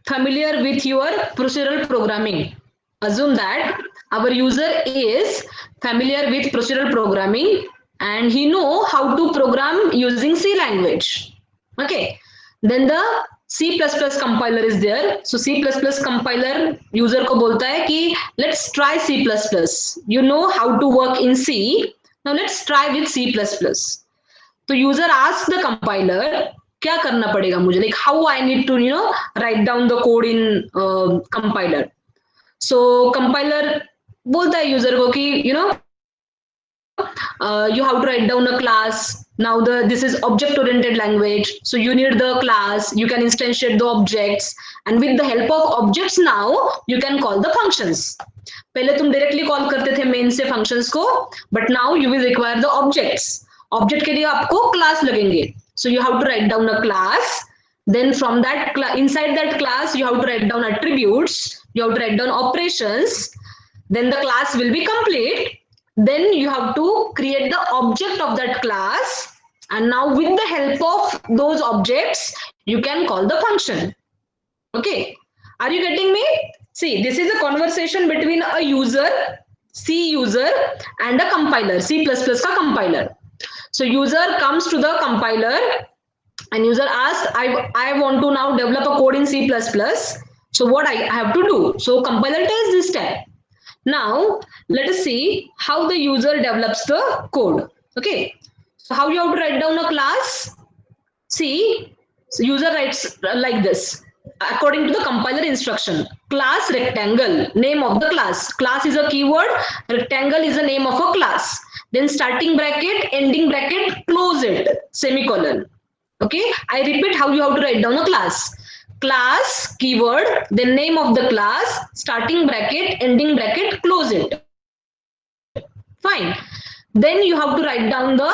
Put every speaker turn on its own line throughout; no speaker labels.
familiar with your procedural programming. Assume that our user is familiar with procedural programming and he know how to program using C language. Okay. Then the C++ compiler is there. So C++ compiler user को बोलता है कि let's try C++. You know how to work in C. Now let's try with C++. तो user ask the compiler क्या करना पड़ेगा मुझे, like how I need to write down the code in compiler. So compiler बोलता है user को कि you have to write down a class. Now this is object oriented language, so you need the class, you can instantiate the objects, and with the help of objects now you can call the functions. पहले तुम directly call करते थे main से functions को, but now you will require the objects. Object के लिए आपको class लगेंगे, so you have to write down a class. Then from that inside that class you have to write down attributes, you have to write down operations, then the class will be complete. Then you have to create the object of that class, and now with the help of those objects you can call the function. Okay, are you getting me? See, this is a conversation between a user, C user, and a compiler, C++ ka compiler. So user comes to the compiler and user asks, I want to now develop a code in C++. So what I have to do? So compiler tells this step. Now let us see how the user develops the code. Okay, so how you have to write down a class? See, so user writes like this according to the compiler instruction. Class rectangle, name of the class. Class is a keyword, rectangle is the name of a class. Then starting bracket, ending bracket, close it, semicolon. Okay, I repeat how you have to write down a class. Class, keyword, then name of the class, starting bracket, ending bracket, close it. Fine. Then you have to write down the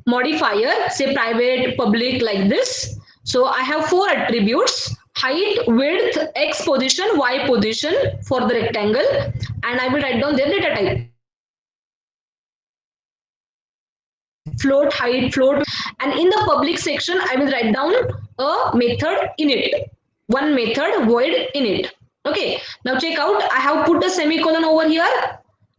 modifier, say private, public, like this. So I have 4 attributes: height, width, x position, y position for the rectangle, and I will write down their data type. Float, height, float, and in the public section I will write down a method init, one method void init. Okay, now check out, I have put a semicolon over here.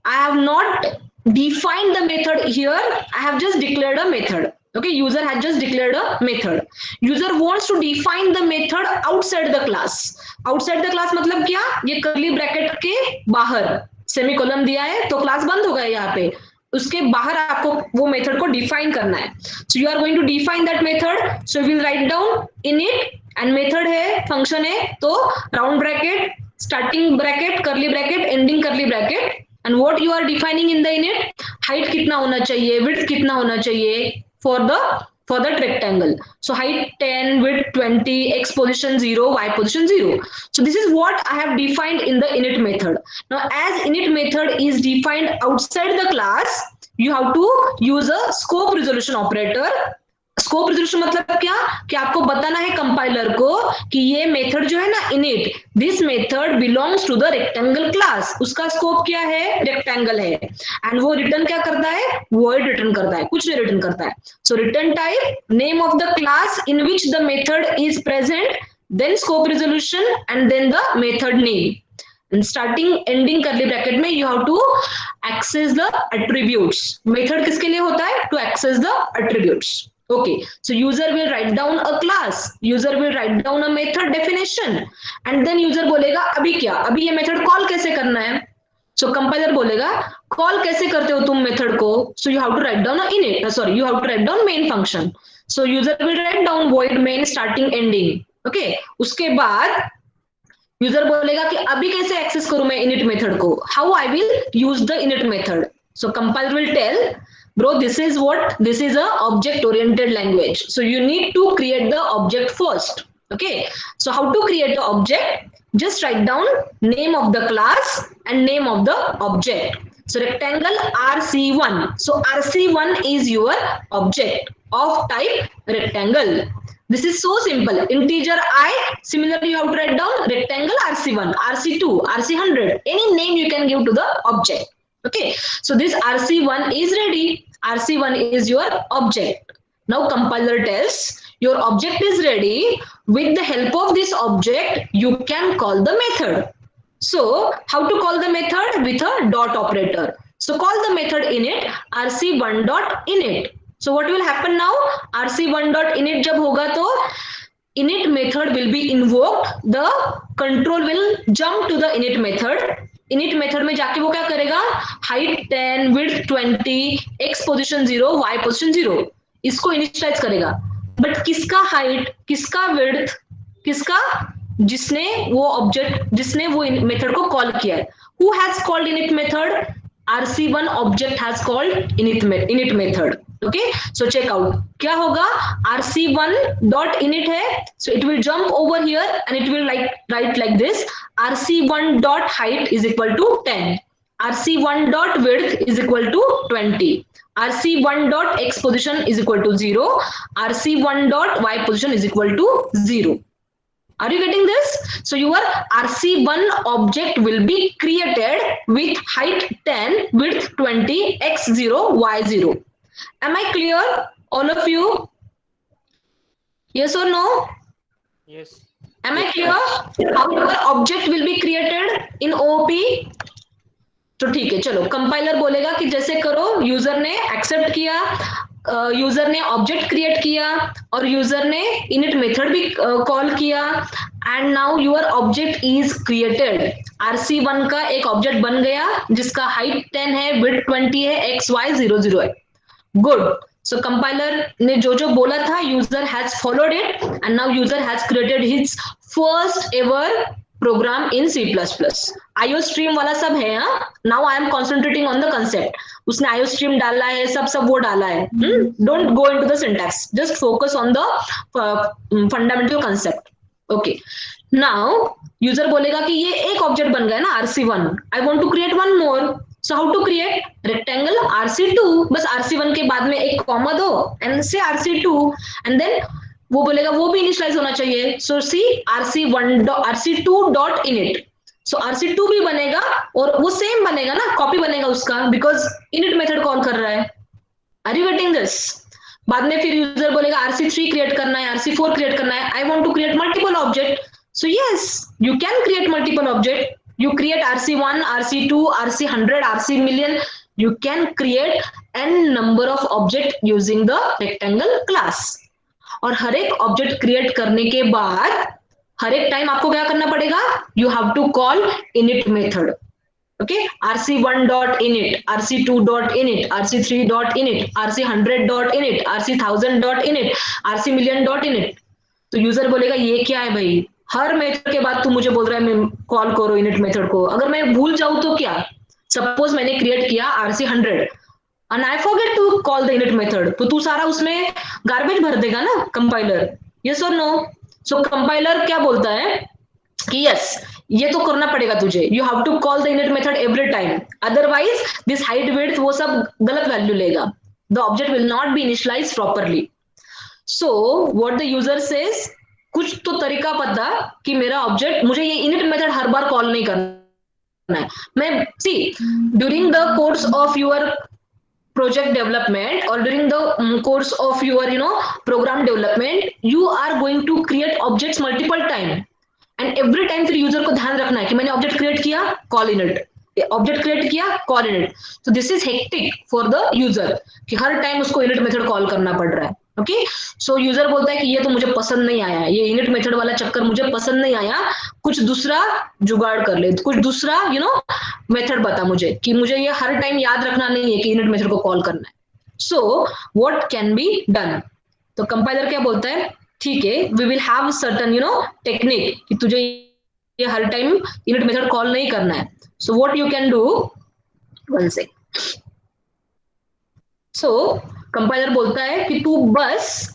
I have not defined the method here, I have just declared a method. Okay, user has just declared a method. User wants to define the method outside the class. Outside the class मतलब क्या, ये curly bracket के बाहर semicolon दिया है तो class बंद होगा यहाँ पे, उसके बाहर आपको वो मेथड को डिफाइन करना है. So you are going to define that method. So you will write down init, and method है, फंक्शन है, तो round bracket, starting bracket, curly bracket, ending curly bracket, and what you are defining in the init, height कितना होना चाहिए, width कितना होना चाहिए for that rectangle. So height 10, width 20, x position 0, y position 0. So this is what I have defined in the init method. Now as init method is defined outside the class, you have to use a scope resolution operator. Scope resolution मतलब क्या, कि आपको बताना है compiler को कि ये method जो है ना init, this method belongs to the rectangle class, उसका स्कोप क्या है, रेक्टेंगल है, एंड वो रिटर्न क्या करता है, वॉइड रिटर्न करता है, कुछ नहीं रिटर्न करता है. So return type, name of the class in which the method is present, then scope resolution, and then the method name. And starting ending curly bracket में you have to access the attributes. Method किसके लिए होता है, to access the attributes. Okay, so user will write down a class, user will write down a method definition, and then user बोलेगा अभी क्या, अभी ये method call कैसे करना है. So compiler बोलेगा call कैसे करते हो तुम method को, so you have to write down a init, sorry, you have to write down main function. So user will write down void main starting ending. Okay, उसके बाद यूजर बोलेगा कि अभी कैसे एक्सेस करूं मैं इनिट मेथड को, how I will use the init method. So compiler will tell, bro, this is what, this is a object oriented language, so you need to create the object first. Okay, so how to create the object, just write down name of the class and name of the object. So rectangle RC1, so RC1 is your object of type rectangle. This is so simple. Integer I, similarly you have to write down rectangle RC1, RC2, RC100, any name you can give to the object. Okay, so this RC1 is ready. RC1 is your object. Now compiler tells your object is ready. With the help of this object, you can call the method. So how to call the method? With a dot operator. So call the method init rc1.init. So what will happen now? rc1.init जब होगा तो init method will be invoked. The control will jump to the init method. init method में जाके वो क्या करेगा? height 10, width 20, x position 0, y position 0 इसको initialise करेगा. बट किसका हाइट, किसका विड्थ, किसका, जिसने वो ऑब्जेक्ट, जिसने वो मेथड को कॉल किया है. Who has called init method? rc1 object has called init method. Okay, so check out क्या होगा. rc1.init है, so it will jump over here and it will write like this: rc1.height is equal to 10, rc1.width is equal to 20, rc1.x position is equal to 0, rc1.y position is equal to 0. Are you getting this? So your rc1 object will be created with height 10, width 20, x0, y0. Am I clear, all of you? Yes or no?
Yes.
Am I clear how your object will be created in OOP? तो ठीक है, चलो compiler बोलेगा कि जैसे करो. User ने accept किया, यूजर ने ऑब्जेक्ट क्रिएट किया और यूजर ने इनिट मेथड भी कॉल किया. And now your object is created. rc1 का एक ऑब्जेक्ट बन गया जिसका हाइट 10 है, विड्थ 20 है, एक्स वाई 0 0 है. गुड. सो कंपाइलर ने जो जो बोला था, user has followed it and now user has created his first ever program in C++. IO stream वाला सब है. Now I am concentrating on the concept. उसने आईओ स्ट्रीम डाला है, सब वो डाला है. Don't go into the syntax, just focus on the fundamental concept. Okay, now user बोलेगा कि ये एक ऑब्जेक्ट बन गया ना rc1, I want to create one more. So how to create? Rectangle rc2, बस rc1 के बाद में एक कॉमा दो एंड से rc2 एंड देन वो बोलेगा वो भी इनिशियलाइज होना चाहिए. सो सी rc2.init. सो rc2 भी बनेगा और वो सेम बनेगा ना, कॉपी बनेगा उसका, बिकॉज इनिट मेथड कॉल कर रहा है. Are you getting this? बाद में फिर यूजर बोलेगा rc3 क्रिएट करना है, rc4 क्रिएट करना है. I want to create multiple object. So yes, you can create multiple object. You create rc1, rc2, rc100, rc million. You can create n number of object using the rectangle class. और हर एक object create करने के बाद हर एक time आपको क्या करना पड़ेगा? You have to call init method. Okay, rc1.init, rc2.init, rc3.init, rc100.init, rc1000.init, rc million.init. तो यूजर बोलेगा ये क्या है भाई, हर मेथड के बाद तू मुझे बोल रहा है मैं कॉल करो इनिट मेथड को. अगर मैं भूल जाऊं तो क्या? सपोज मैंने क्रिएट किया rc100 and I forget to call the init method, तो तू सारा उसमें गार्बेज भर देगा ना कंपाइलर. यस और नो? सो कंपाइलर क्या बोलता है कि यस, ये तो करना पड़ेगा तुझे. You have to call the init method every time, otherwise this height width वो सब गलत वैल्यू लेगा. The object will not be initialized properly. So what the user says, कुछ तो तरीका पता कि मेरा ऑब्जेक्ट, मुझे ये इनिट मेथड हर बार कॉल नहीं करना है. मैं see during the course of your project development और during the course of your program development, you are going to create objects multiple time and every time फिर यूजर को ध्यान रखना है कि मैंने ऑब्जेक्ट क्रिएट किया, कॉल इनिट, ऑब्जेक्ट क्रिएट किया, कॉल इनिट. तो this is hectic for the user कि हर टाइम उसको इनिट मेथड कॉल करना पड़ रहा है. ओके, सो यूजर बोलता है कि ये तो मुझे पसंद नहीं आया, ये इनिट मेथड वाला चक्कर मुझे पसंद नहीं आया, कुछ दूसरा जुगाड़ कर ले, कुछ दूसरा मेथड बता मुझे, कि मुझे ये हर टाइम याद रखना नहीं है कि इनिट मेथड को कॉल करना है. So what can be done? तो कंपाइलर क्या बोलता है, ठीक है, we will have certain technique कि तुझे ये हर टाइम इनिट मेथड कॉल नहीं करना है. So what you can do, one sec. So compiler बोलता है कि तू बस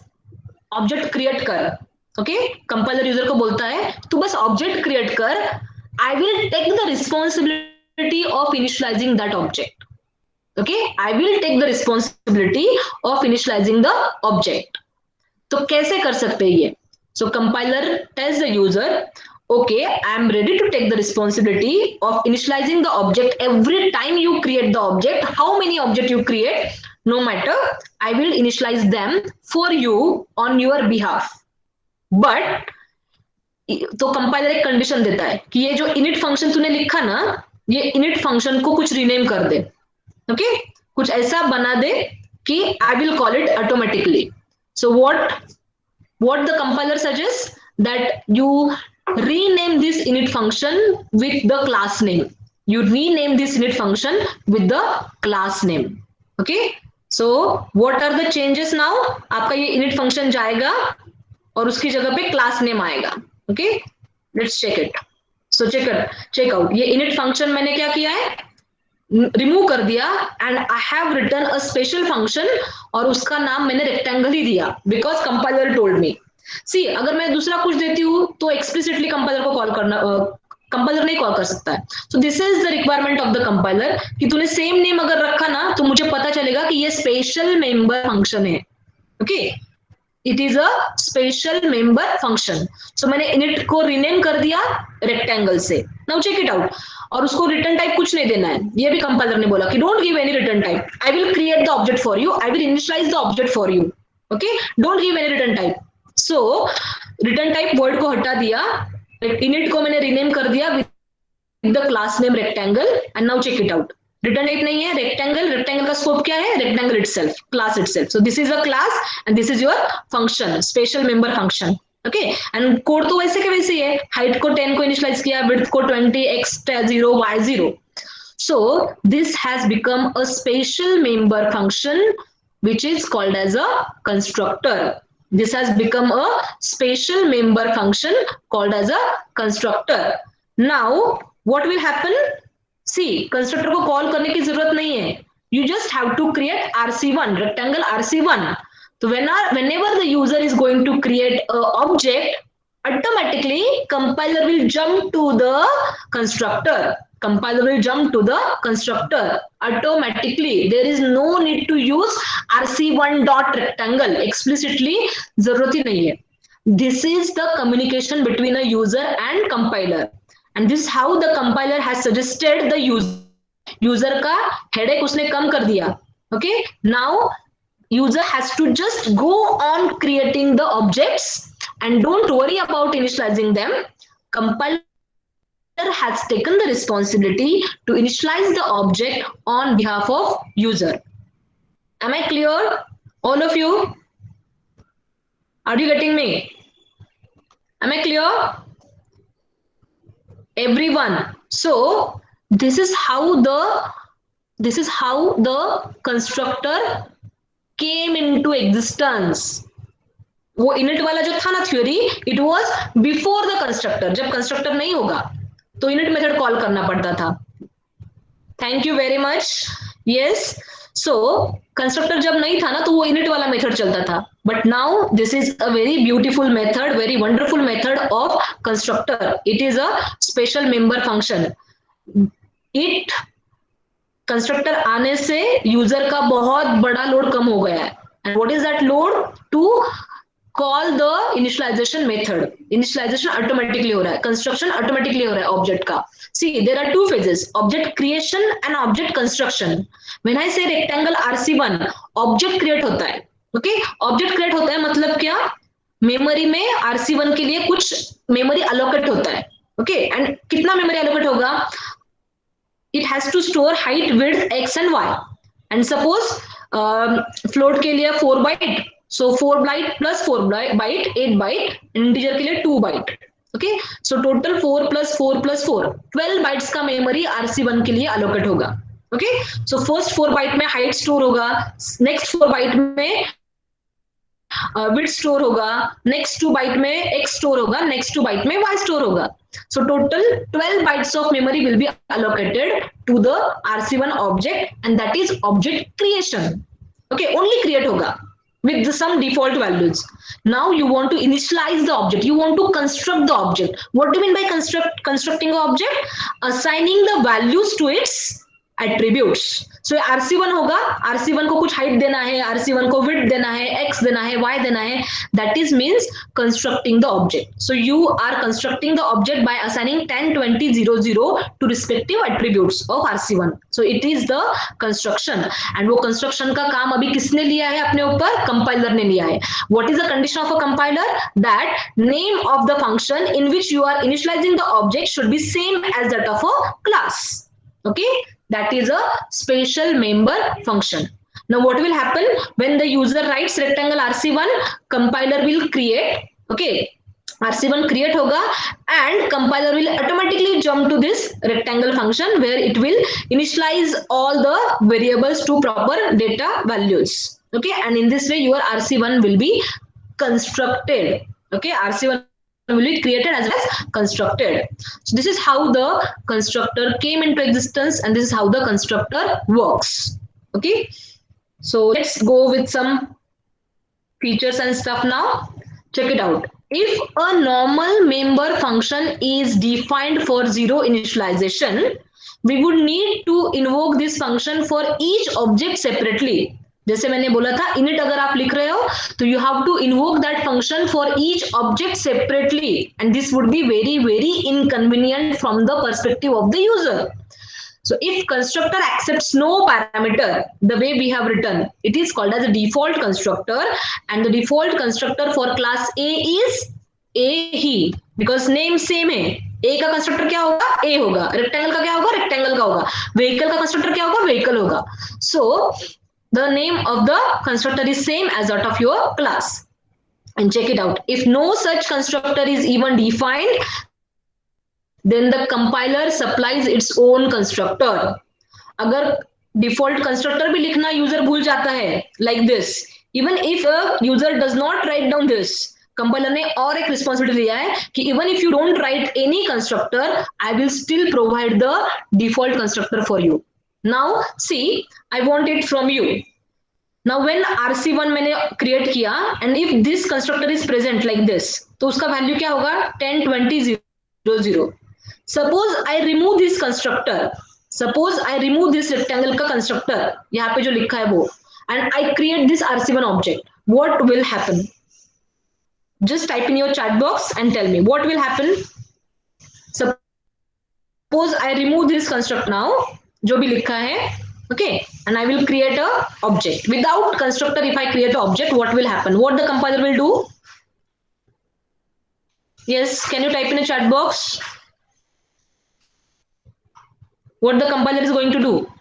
ऑब्जेक्ट क्रिएट कर. ओके, कंपाइलर यूजर को बोलता है तू बस ऑब्जेक्ट क्रिएट कर, I will take the responsibility of initializing that object. Okay, I will take the responsibility of initializing the object. तो कैसे कर सकते हैं ये? So compiler tells the user, okay, I am ready to take the responsibility of initializing the object every time you create the object. How many object you create, no matter, I will initialize them for you on your behalf. But तो compiler एक condition देता है कि ये जो init function तूने लिखा ना, ये इनिट फंक्शन को कुछ रीनेम कर दे. ओके, कुछ ऐसा बना दे कि I will call it automatically. So what the compiler suggests that you rename this init function with the class name. You rename this init function with the class name. Okay, so what are the changes now? आपका ये init function जाएगा और उसकी जगह पे class name आएगा. Okay, let's check it. So check out. ये init function मैंने क्या किया है, रिमूव कर दिया, and I have return a special function, और उसका नाम मैंने रेक्टेंगल ही दिया बिकॉज कंपाइलर टोल्ड मी. सी, अगर मैं दूसरा कुछ देती हूँ तो एक्सप्लिसिटली कंपाइलर को कॉल करना, कंपाइलर नहीं कॉल कर सकता है. सो this is the requirement of the compiler कि तूने सेम नेम अगर रखा ना तो मुझे पता चलेगा कि ये स्पेशल मेंबर फंक्शन है. Okay, it is a special member function. So मैंने इनिट को रीनेम कर दिया रेक्टेंगल से. Now check it out. और उसको रिटर्न टाइप कुछ नहीं देना है, ये भी कंपाइलर ने बोला कि don't give any return type, I will create the object for you, I will initialize the object for you. Okay, don't give any return type. So return type word को हटा दिया, इनिट को मैंने rename कर दिया with the class name rectangle, and now check it out. Return type नहीं है rectangle, rectangle का स्कोप क्या है, rectangle itself, class itself. So this is a class and this is your function, special member function. Okay, and code तो वैसे के वैसे ही है. हाइट को 10 को इनिशियलाइज किया, विड्थ को 20, x 0, y 0. So this has become a special member function which is called as a constructor. This has become a special member function called as a constructor. Now what will happen? See, constructor को call करने की जरूरत नहीं है. You just have to create RC1, rectangle RC1. So whenever the user is going to create an object, automatically compiler will jump to the constructor. Compiler will jump to the constructor automatically. There is no need to use RC1 dot rectangle explicitly. जरूरत ही नहीं है. This is the communication between a user and compiler, and this is how the compiler has suggested the user का headache उसने कम कर दिया. Okay, now user has to just go on creating the objects and don't worry about initializing them. Compiler has taken the responsibility to initialize the object on behalf of user. Am I clear, all of you? Are you getting me? Am I clear, everyone? So this is how the constructor came into existence. वो init वाला जो था ना theory, it was before the constructor. जब constructor नहीं होगा तो init method call करना पड़ता था. Thank you very much. Yes, so constructor जब नहीं था ना तो वो इनिट वाला मेथड चलता था. But now this is a very beautiful method, very wonderful method of constructor. It is a special member function. It constructor आने से यूजर का बहुत बड़ा लोड कम हो गया है. And what is that load? To call the initialization method. Initialization automatically हो रहा है, कंस्ट्रक्शन ऑटोमेटिकली हो रहा है ऑब्जेक्ट का. See, there are two phases, object creation and object construction. When I say rectangle RC1, object create होता है. Okay, object create होता है मतलब क्या, मेमोरी में RC1 के लिए कुछ मेमोरी अलोकेट होता है. ओके, एंड कितना मेमोरी अलोकेट होगा? It has to store height, width, x and y. And suppose float के लिए 4 byte, so 4 byte plus 4 byte 8 byte, integer के लिए 2 byte. Okay, so total 4 plus 4 plus 4 12 bytes का memory RC1 के लिए allocate होगा. Okay, so first 4 byte में height store होगा, next 4 byte में width store होगा, next 2 byte में x store होगा, next 2 byte में y store होगा. So total 12 bytes of memory will be allocated to the RC1 object, and that is object creation. Okay, only create hoga with some default values. Now you want to initialize the object, you want to construct the object. What do you mean by constructing the object? Assigning the values to its attributes. So RC1 होगा, RC1 को कुछ height देना है, RC1 को width देना है, x देना है, y देना है. That is means constructing the object. So you are constructing the object by assigning 10, 20, 00 to respective attributes of RC1. So it is the construction. And वो construction का काम अभी किसने लिया है अपने ऊपर? Compiler ने लिया है. What is the condition of a compiler? That name of the function in which you are initializing the object should be same as that of a class. Okay, that is a special member function. Now what will happen when the user writes rectangle RC1? Compiler will create, okay, RC1 create hoga and compiler will automatically jump to this rectangle function where it will initialize all the variables to proper data values. Okay, and in this way your RC1 will be constructed. Okay, RC1 will be created as well as constructed. So this is how the constructor came into existence and this is how the constructor works. Okay, so let's go with some features and stuff now. Check it out. If a normal member function is defined for zero initialization, we would need to invoke this function for each object separately. जैसे मैंने बोला था init अगर आप लिख रहे हो तो you have to invoke that function for each object separately and this would be very very inconvenient from the perspective of the user. So if constructor accepts no parameter, the way we have written, it is called as a default constructor and the default constructor for class A is A he, because name same है. A का constructor क्या होगा? A होगा. Rectangle का क्या होगा? Rectangle का होगा. व्हीकल का कंस्ट्रक्टर क्या होगा? व्हीकल होगा. So the name of the constructor is same as that of your class. And check it out. If no such constructor is even defined, then the compiler supplies its own constructor. अगर default constructor भी लिखना user भूल जाता है, like this. Even if a user does not write down this, compiler ने और एक responsibility लिया है कि even if you don't write any constructor, I will still provide the default constructor for you. Now see, I want it from you. Now when RC1 मैंने create किया and if this constructor is present like this, तो उसका value क्या होगा? 10, 20, 00. Suppose I remove this constructor. Suppose I remove this rectangle का constructor, यहाँ पे जो लिखा है वो, and I create this RC1 object. What will happen? Just type in your chat box and tell me what will happen. Suppose I remove this constructor now, जो भी लिखा है, okay, and I will create a object. Without constructor, if I create an object, what will happen? What the compiler will do? Yes, can you type in a chat box? What the compiler is going to do?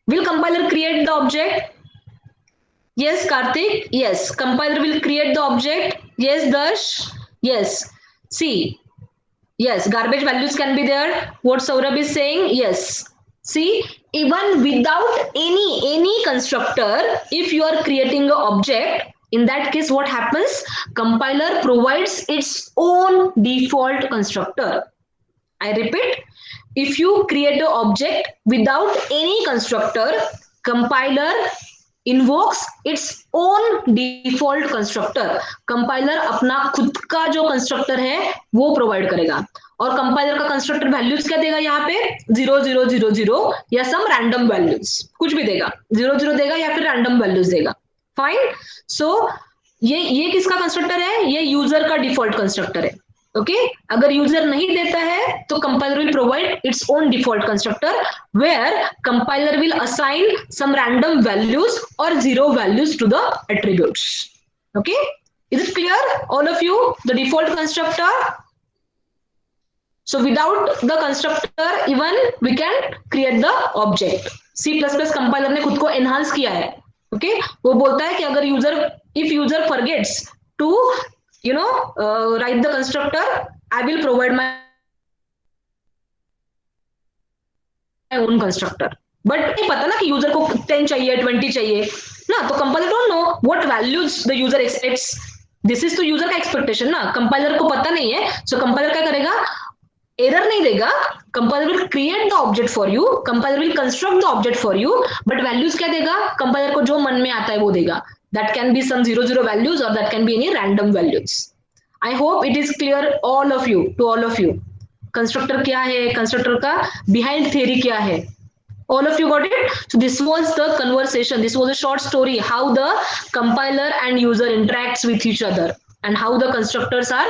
Will compiler create the object? Yes, Karthik. Yes, compiler will create the object. Yes, Darsh. Yes. See. Yes, garbage values can be there. What Saurabh is saying? Yes. See, even without any constructor, if you are creating an object, in that case, what happens? Compiler provides its own default constructor. I repeat, if you create an object without any constructor, compiler invokes its own default constructor. Compiler अपना खुद का जो constructor है वो provide करेगा और compiler का constructor values क्या देगा यहाँ पे 0 0 0 0 या some random values, कुछ भी देगा, 0 0 देगा या फिर random values देगा. Fine. So ये किसका constructor है? ये user का default constructor है. ओके अगर यूजर नहीं देता है तो compiler will provide its own default constructor where compiler will assign some random values और zero values to the attributes. Okay is it clear all of you? The default constructor. So without the constructor even we can create the object. C++ compiler ने खुद को enhance किया है. Okay वो बोलता है कि अगर if user forgets to write the constructor, I will provide my own constructor. But नहीं पता ना कि यूजर को 10 चाहिए 20 चाहिए ना, तो compiler don't know what values the user aspects. This is तो यूजर का एक्सपेक्टेशन ना, कंपाइलर को पता नहीं है. सो कंपाइलर क्या करेगा? एरर नहीं देगा. Compiler will create the object for you, compiler will construct the object for you, but values क्या देगा? कंपाइलर को जो मन में आता है वो देगा. That can be some 00 values or that can be any random values. I hope it is clear all of you, to all of you. Constructor क्या है? Constructor का behind theory क्या है? All of you got it? So this was the conversation. This was a short story how the compiler and user interacts with each other and how the constructors are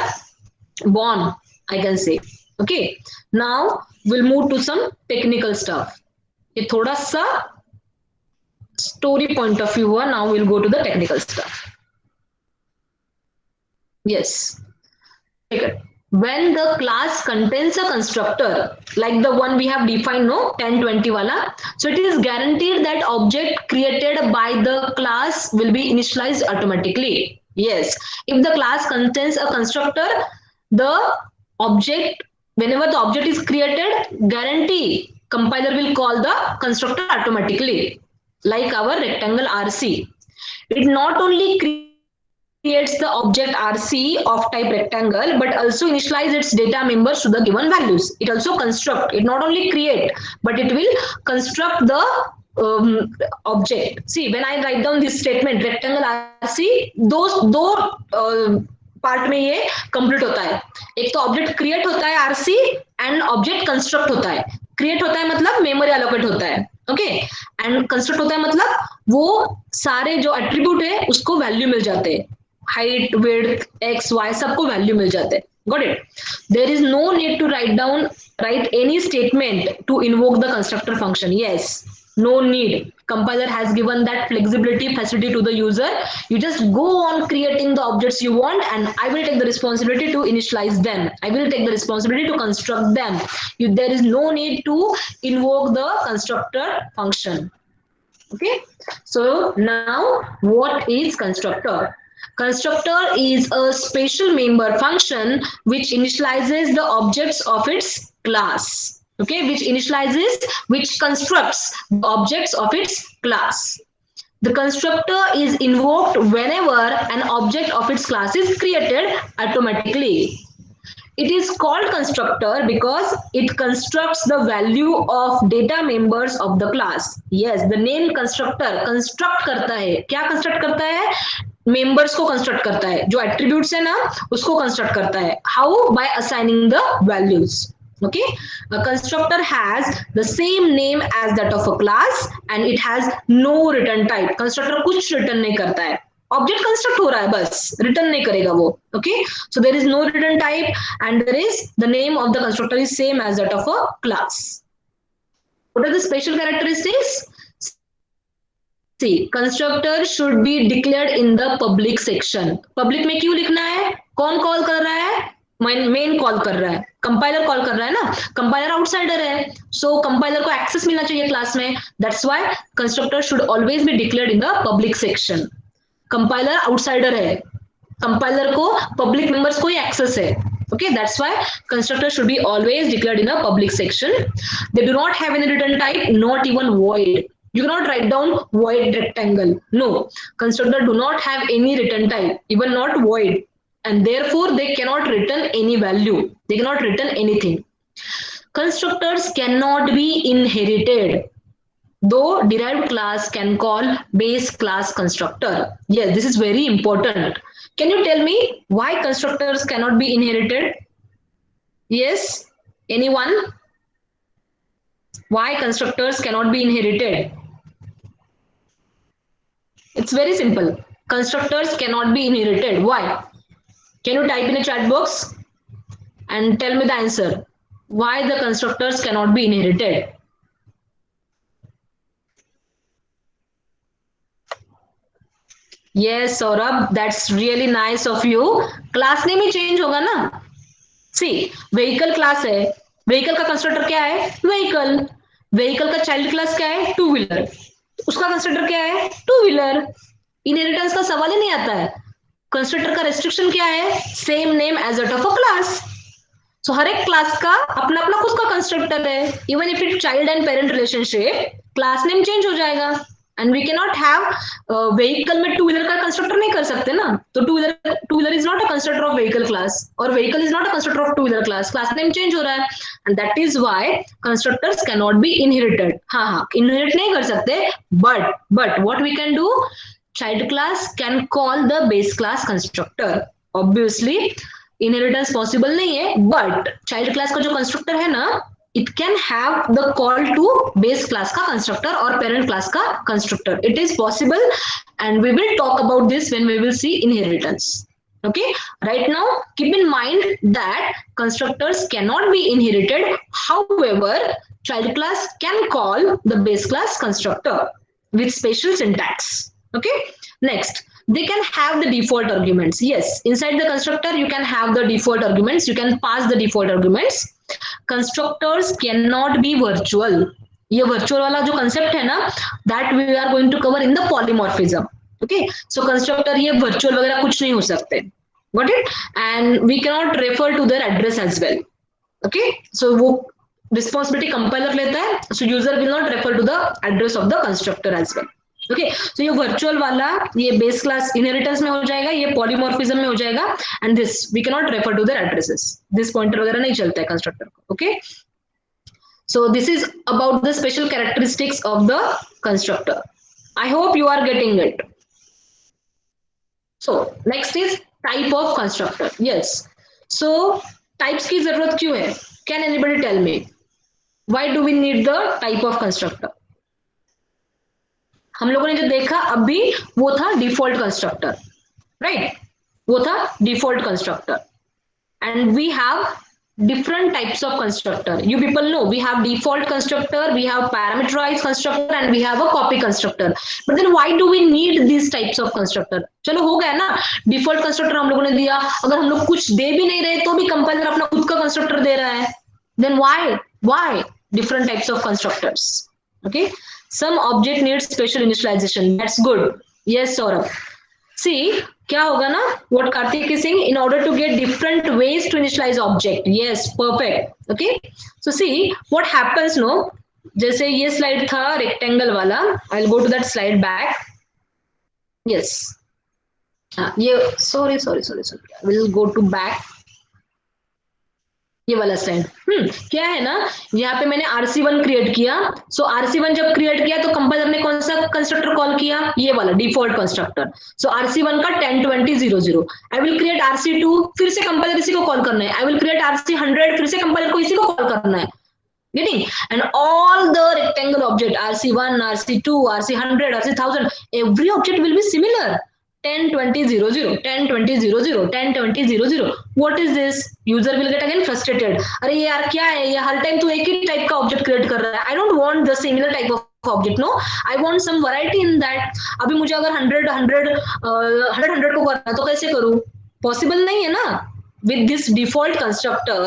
born, I can say. Okay. Now we'll move to some technical stuff. ये थोड़ा सा story point of view हुआ. Now we'll go to the technical stuff. Yes. When the class contains a constructor like the one we have defined, no 1020 wala, so it is guaranteed that object created by the class will be initialized automatically. Yes, if the class contains a constructor, the object, whenever the object is created, guarantee compiler will call the constructor automatically, like our rectangle RC. It not only creates the object RC of type rectangle, but also initialize its data members to the given values. It also construct. It not only create, but it will construct the object. See, when I write down this statement, rectangle RC, those दो part में ये complete होता है. एक तो object create होता है RC and object construct होता है. क्रिएट होता है मतलब मेमोरी एलोकेट होता है. ओके, एंड कंस्ट्रक्ट होता है मतलब वो सारे जो एट्रीब्यूट है उसको वैल्यू मिल जाते हैं. हाइट, विड्थ, एक्स, वाई सबको वैल्यू मिल जाते हैं. Got it? There is no need to write any statement to invoke the constructor function. Yes, no need. Compiler has given that flexibility facility to the user. You just go on creating the objects you want, and I will take the responsibility to initialize them. I will take the responsibility to construct them. There is no need to invoke the constructor function. Okay, so now what is constructor? Constructor is a special member function which initializes the objects of its class. Okay, which constructs the objects of its class. The constructor is invoked whenever an object of its class is created automatically. It is called constructor because it constructs the value of data members of the class. Yes, the name constructor construct करता है. क्या construct करता है? Members को construct करता है. जो attributes है ना उसको कंस्ट्रक्ट करता है. How? By assigning the values. Okay, a constructor has the same name as that of a class and it has no return type. constructor कुछ रिटर्न नहीं करता है. ऑब्जेक्ट कंस्ट्रक्ट हो रहा है, बस रिटर्न नहीं करेगा वो. Okay, so there is no return type and there is the name of the constructor is same as that of a class. What are the special characteristics? See, constructor should be declared in the public section. Public में क्यों लिखना है? कौन call कर रहा है? Main call कर रहा है. कंपाइलर कॉल कर रहा है ना. कंपाइलर आउटसाइडर है, सो कंपाइलर को एक्सेस मिलना चाहिए क्लास में. That's why constructor should always be declared in the public section. Compiler outsider है, कंपाइलर को पब्लिक मेंबर्स को ही एक्सेस है. Okay, that's why constructor should be always declared in a public section. They do not have any return type, not even void. You cannot write down void rectangle. No, constructor do not have any return type, even not void, and therefore they cannot return any value. They cannot return anything. Constructors cannot be inherited, though derived class can call base class constructor. Yes, this is very important. Can you tell me why constructors cannot be inherited? Yes, anyone? Why constructors cannot be inherited? It's very simple. Constructors cannot be inherited. Why? Can you type in a chat box and tell me the answer? Why the constructors cannot be inherited? Yes, Saurabh, that's really nice of you. Class name he change होगा ना. See, vehicle class है. Vehicle का constructor क्या है? Vehicle. Vehicle का child class क्या है? Two wheeler. उसका कंस्ट्रक्टर क्या है? Two wheeler. इनहेरिटेंस का सवाल ही नहीं आता है. कंस्ट्रक्टर का रेस्ट्रिक्शन क्या है? Same name as that of a class. So हर एक क्लास का अपना अपना खुद का कंस्ट्रक्टर है. Even if it child and parent relationship, class name change हो जाएगा. And we can not have vehicle में टू व्हीलर का कंस्ट्रक्टर नहीं कर सकते ना. तो two wheeler is not a constructor of vehicle class और vehicle is not a constructor of two wheeler class. Class name change हो रहा है and that is why constructors can not be inherited. हाँ, इनहेरिट नहीं कर सकते, but what we can do, child class can call the base class constructor. Obviously inheritance possible नहीं है, but child class का जो कंस्ट्रक्टर है ना it can have the call to base class ka constructor or parent class ka constructor. It is possible, and we will talk about this when we will see inheritance. Okay, right now keep in mind that constructors cannot be inherited. However, child class can call the base class constructor with special syntax. Okay, next, they can have the default arguments. Yes, inside the constructor you can have the default arguments, you can pass the default arguments. Constructors can not be virtual. ये virtual वाला जो concept है ना, that we are going to cover in the polymorphism. Okay, so constructor ये virtual वगैरह कुछ नहीं हो सकते. Got it? And we can not refer to their address as well. Okay, so वो रिस्पॉन्सिबिलिटी कंपाइलर लेता है, so user will not refer to the address of the constructor as well. Okay, so ये virtual वाला ये base class inheritance में हो जाएगा, ये पॉलीमॉर्फिज्म में हो जाएगा, and this we can not refer to their addresses. This pointer वगैरह नहीं चलता है कंस्ट्रक्टर को. Okay, so this is about the special characteristics of the constructor. I hope you are getting it. So next is type of constructor. Yes, so types की जरूरत क्यों है? Can anybody tell me why do we need the type of constructor? हम लोगों ने जो देखा अभी वो था डिफॉल्ट कंस्ट्रक्टर, राइट? वो था default constructor, and we have different types of constructor. You people know we have default constructor, we have parameterized constructor, and we have a copy constructor. But then why do we need these types of constructor? चलो हो गया ना, default constructor हम लोगों ने दिया, अगर हम लोग कुछ दे भी नहीं रहे तो भी कंपाइलर अपना खुद का कंस्ट्रक्टर दे रहा है. Then why different types of constructors? Okay, some object needs special initialization. That's good. Yes, Saurabh. See, क्या होगा ना, what Karthik is saying, in order to get different ways to initialize object. Yes, perfect. Okay, so see what happens. No, जैसे ये slide था rectangle वाला, I'll go to that slide back. Yes, ये sorry, we'll go to back. ये वाला slide क्या है ना, यहाँ पे मैंने RC1 क्रिएट किया. सो RC1 जब क्रिएट किया तो कंपाइलर ने कौन सा कंस्ट्रक्टर कॉल किया? ये वाला डिफॉल्ट कंस्ट्रक्टर. सो RC1 का 10 20 00. आई विल क्रिएट RC2, फिर से कंपाइलर इसी को कॉल करना है. आई विल क्रिएट RC100, फिर से कंपाइलर को इसी को कॉल करना है. Getting? And all the rectangle object RC1, RC2, RC100, RC1000, every object will be similar. 10 20 00, 10 20 00, 10 20 00. What is this? User will get again frustrated. अरे यार क्या है ये, हर टाइम तो एक ही टाइप का ऑब्जेक्ट क्रिएट कर रहा है. I don't want the similar type of object. No, I want some variety in that. अभी मुझे अगर 100 को करना है तो कैसे करूँ? Possible नहीं है ना. With this default constructor,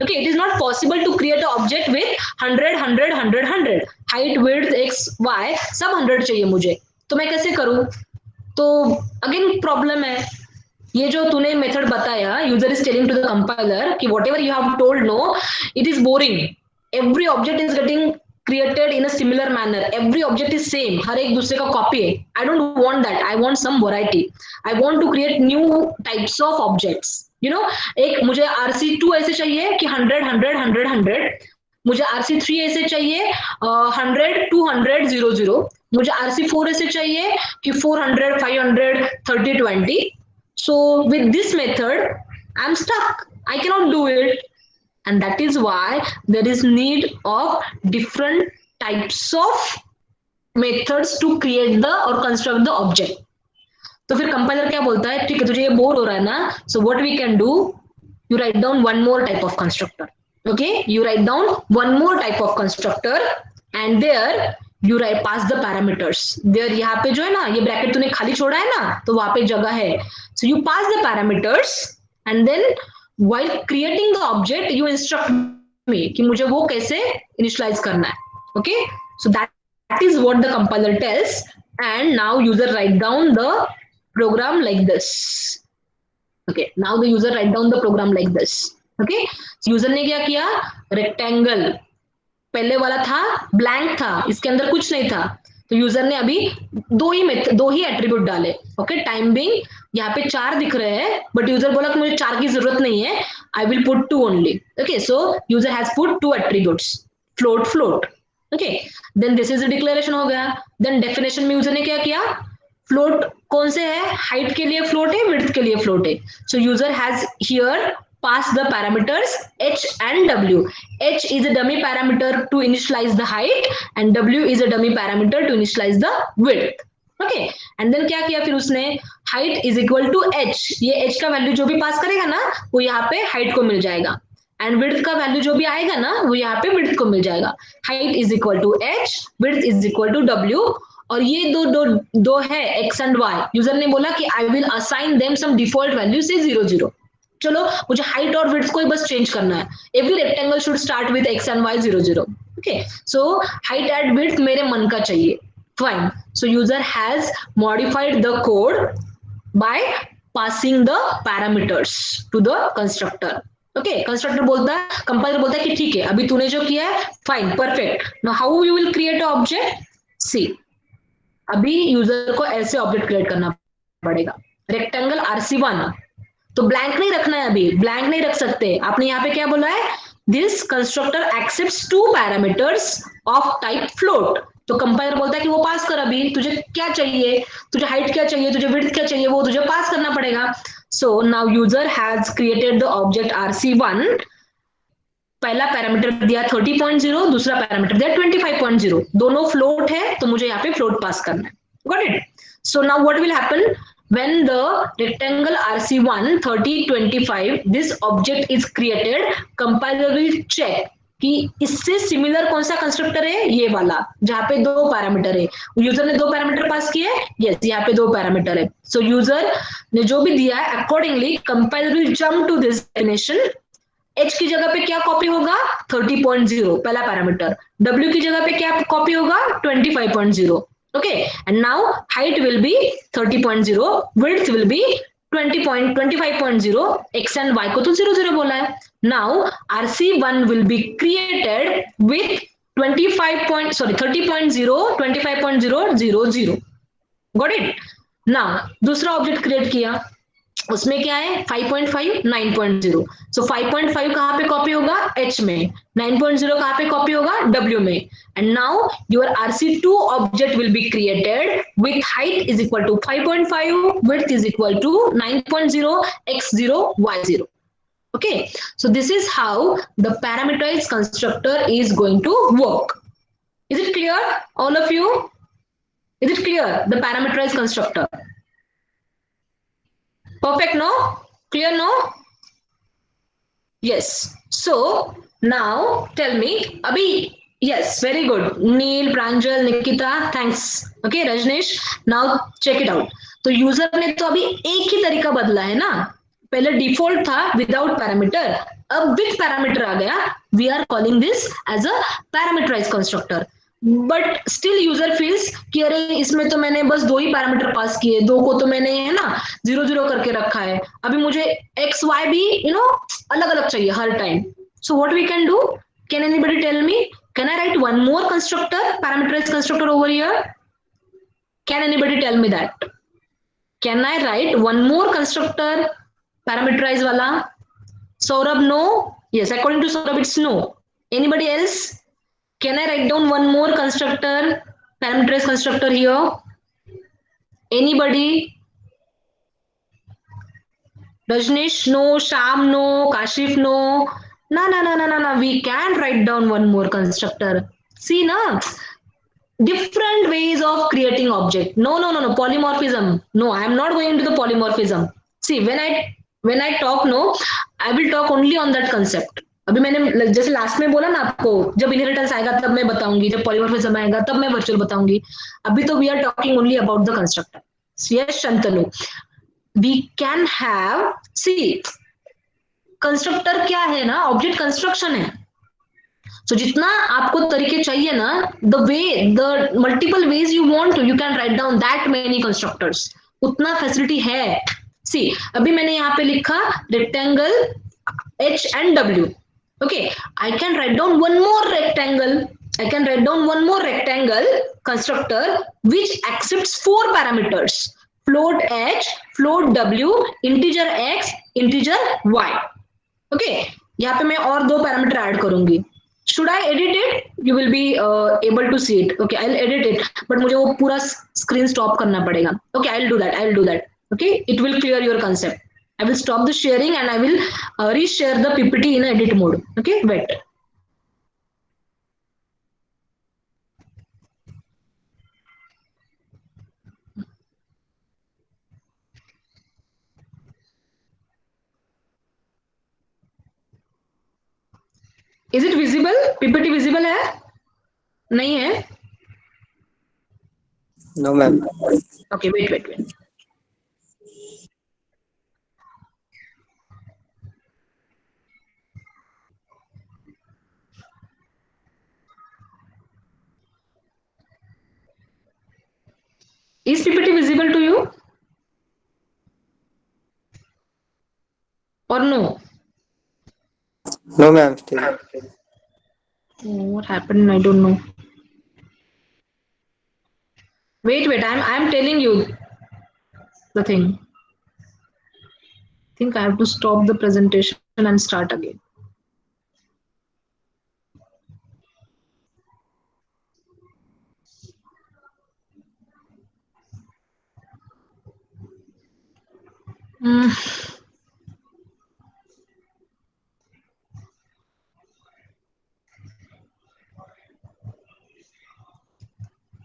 okay, it is not possible to create an object with 100 height, width, x, y सब 100 चाहिए मुझे, तो मैं कैसे करूं? तो अगेन प्रॉब्लम है. ये जो तूने मेथड बताया, user is telling to the compiler कि whatever you have told, no, it is boring. Every object is getting created in a similar manner. Every object is same, हर एक दूसरे का कॉपी है. I don't want that. I want some variety. I want to create new types of objects. You know, एक मुझे RC2 ऐसे चाहिए कि 100 मुझे RC3 ऐसे चाहिए 100 200 00. मुझे RC4 ऐसे चाहिए कि 400 500 30 20. So with this method I'm stuck. I cannot do it. And that is why there is need of different types of methods to create the or construct the object. तो फिर compiler क्या बोलता है, ठीक है तुझे ये बोर हो रहा है ना, so what we can do, you write down one more type of constructor. Okay, you write down one more type of constructor and there you write pass the parameters. There यहाँ पे जो है ना, ये ब्रैकेट तूने खाली छोड़ा है ना, तो वहां पे जगह है. So you pass the parameters and then while creating the object you instruct me कि मुझे वो कैसे initialize करना है. Okay, so that is what the compiler tells, and now user write down the program like this. Okay, now the user write down the program like this. Okay, so user ने क्या किया, rectangle पहले वाला था blank था, इसके अंदर कुछ नहीं था, तो यूजर ने अभी दो ही एट्रीब्यूट डाले. ओके, टाइम बिंग यहाँ पे 4 दिख रहे हैं, बट यूजर बोला कि मुझे 4 की जरूरत नहीं है, I will put 2 only. Okay, so user has put 2 attributes, float. Okay, then this is a declaration हो गया. देन डेफिनेशन में यूजर ने क्या किया, फ्लोट कौन से है, हाइट के लिए फ्लोट है, विड्थ के लिए फ्लोट है. So user has here pass the parameters h and w. h is a dummy parameter to initialize the height and w is a dummy parameter to initialize the width. Okay and then क्या किया फिर उसने, height is equal to h, ये h का value जो भी पास करेगा ना वो यहाँ पे हाइट को मिल जाएगा, एंड विड्थ का वैल्यू जो भी आएगा ना वो यहाँ पे विड्थ को मिल जाएगा. Height is equal to h, width is equal to w, और ये दो है x एंड y. यूजर ने बोला कि I will assign them some default value से 0 0. चलो मुझे हाइट और विड्थ को ही बस चेंज करना है. Every rectangle should start with x and y 0 0. Okay so height and width मेरे मन का चाहिए. Fine. So user has modified the code by passing the parameters to the constructor. Okay constructor बोलता है, कंपाइलर बोलता है कि ठीक है अभी तूने जो किया है fine perfect. Now how you will create a object. See अभी यूजर को ऐसे ऑब्जेक्ट क्रिएट करना पड़ेगा. रेक्टेंगल RC1 तो ब्लैंक नहीं रखना है, अभी ब्लैंक नहीं रख सकते. आपने यहाँ पे क्या बोला है, this constructor accepts 2 parameters of type float. तो कंपाइलर बोलता है कि वो पास कर, अभी तुझे क्या चाहिए, तुझे हाइट क्या चाहिए, तुझे विड्थ क्या चाहिए, वो तुझे पास करना पड़ेगा. So now user has created the object RC1. पहला पैरामीटर दिया 30.0, दूसरा पैरामीटर दिया 25.0, दोनों फ्लोट है तो मुझे यहाँ पे फ्लोट पास करना है. Got it. So now what will happen when the rectangle RC1 30 25 this object is created, compiler will check कि इससे सिमिलर कौन सा कंस्ट्रक्टर है, ये वाला जहाँ पे 2 पैरामीटर है. यूजर ने 2 पैरामीटर पास किए, यस यहाँ पे 2 पैरामीटर है. सो यूजर ने जो भी दिया है accordingly compiler will jump to this definition. h की जगह पे क्या कॉपी होगा 30.0 पहला पैरामीटर, w की जगह पे क्या कॉपी होगा 25.0. Okay, and now height will be 30.0, width will be 25.0, x and y को तो 0 0 बोला है. Now RC1 will be created with 30.0 25.0 0 0. Got it? Now दूसरा ऑब्जेक्ट क्रिएट किया, उसमें क्या है 5.5 9.0. सो 5.5 कहाँ पे कॉपी होगा h में, 9.0 कहाँ पे कॉपी होगा w में. And now your RC2 object will be created with height is equal to 5.5, width is equal to 9.0, x0 y0. Okay, so this is how the parameterized constructor is going to work. Is it clear, all of you? Is it clear, the parameterized constructor? Perfect, no? Clear, no? Yes. So now tell me, Abhi, yes, very good. Neil, Pranjal, Nikita, thanks. Okay, Rajneesh, now check it out. तो user ने तो अभी एक ही तरीका बदला है ना, पहले डिफॉल्ट था विदाउट पैरामीटर, अब विथ पैरामीटर आ गया. We are calling this as a parameterized constructor. But still user feels कि अरे इसमें तो मैंने बस 2 ही पैरामीटर पास किए, 2 को तो मैंने है ना 0 0 करके रखा है, अभी मुझे x y भी अलग अलग चाहिए हर time. So what we can do, can anybody tell me, can I write one more constructor, parameterized constructor over here? Can anybody tell me that? Can I write one more constructor parameterize वाला? Saurabh no. Yes, according to Saurabh it's no. Anybody else? Can I write down one more constructor, parameterized constructor here? Anybody? Rajneesh, no. Sham, no. Kashif, no. No. We can write down one more constructor. See, na? Different ways of creating object. No. Polymorphism. No, I am not going into the polymorphism. See, when I talk, no, I will talk only on that concept. अभी मैंने जैसे last में बोला ना आपको, जब inheritance आएगा तब मैं बताऊंगी, जब पॉलीमॉर्फिज्म आएगा तब मैं वर्चुअल बताऊंगी. अभी तो we are talking only about the constructor. Yes Shantanu, we can have, see constructor क्या है ना, ऑब्जेक्ट कंस्ट्रक्शन है. सो जितना आपको तरीके चाहिए ना, the multiple ways you want to, you can write down that many constructors. उतना फैसिलिटी है. सी अभी मैंने यहाँ पे लिखा rectangle h and w. Okay, I can write down one more rectangle. I can write down one more rectangle constructor which accepts 4 parameters: float h, float w, integer x, integer y. Okay, यहाँ पे मैं और 2 parameter add करूंगी. Should I edit it? You will be able to see it. Okay, I'll edit it, but मुझे वो पूरा screen stop करना पड़ेगा. Okay, I'll do that. Okay, it will clear your concept. I will stop the sharing and I will reshare the PPT in edit mode. Okay, wait. Is it visible? PPT visible है? नहीं है?
No ma'am.
Okay, wait wait wait. Is PPT visible to you or no?
No ma'am still.
What happened? I don't know. Wait, wait. I'm telling you the thing. I think I have to stop the presentation and start again. Hmm.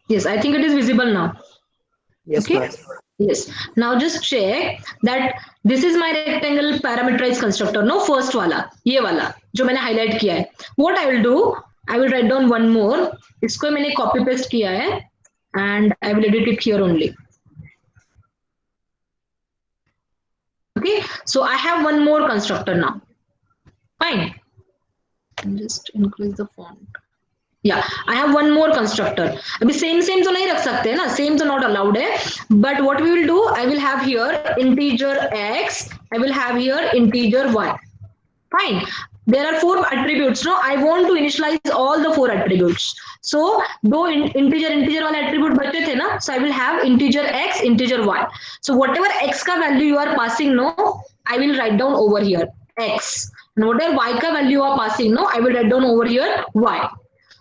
Yes, I think it is visible now.
Yes
Okay.
Ma'am.
Yes. Now just check that this is my rectangle parameterized constructor. No, first वाला, ये वाला जो मैंने highlight किया है. What I will do? I will write down one more. इसको मैंने copy paste किया है and I will edit it here only. Okay. So I have one more constructor now. Fine. Just increase the font. Yeah, I have one more constructor. अभी same तो नहीं रख सकते ना, same तो not allowed है. But what we will do, I will have here integer x, I will have here integer y. Fine. There are 4 attributes. No, I want to initialize all the 4 attributes. So दो integer वाले attribute बचे थे ना, so I will have integer x, integer y. So whatever x का value you are passing, no, I will write down over here x. And whatever y का value you are passing, no, I will write down over here y.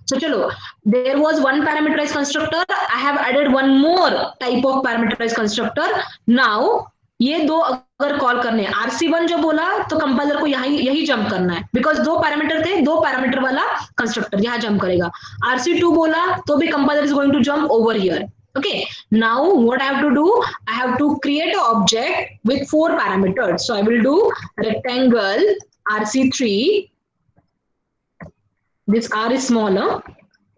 So chalo, there was one parameterized constructor. I have added one more type of parameterized constructor. Now ये दो अगर call करने हैं, RC1 जो बोला तो compiler को यही जंप करना है, बिकॉज दो पैरामीटर थे, दो पैरामीटर वाला कंस्ट्रक्टर यहाँ जंप करेगा. RC2 बोला तो भी compiler is going to jump over here. Okay, now what I have to do, I have to create an object with 4 parameters. So I will do rectangle RC3. This R is smaller,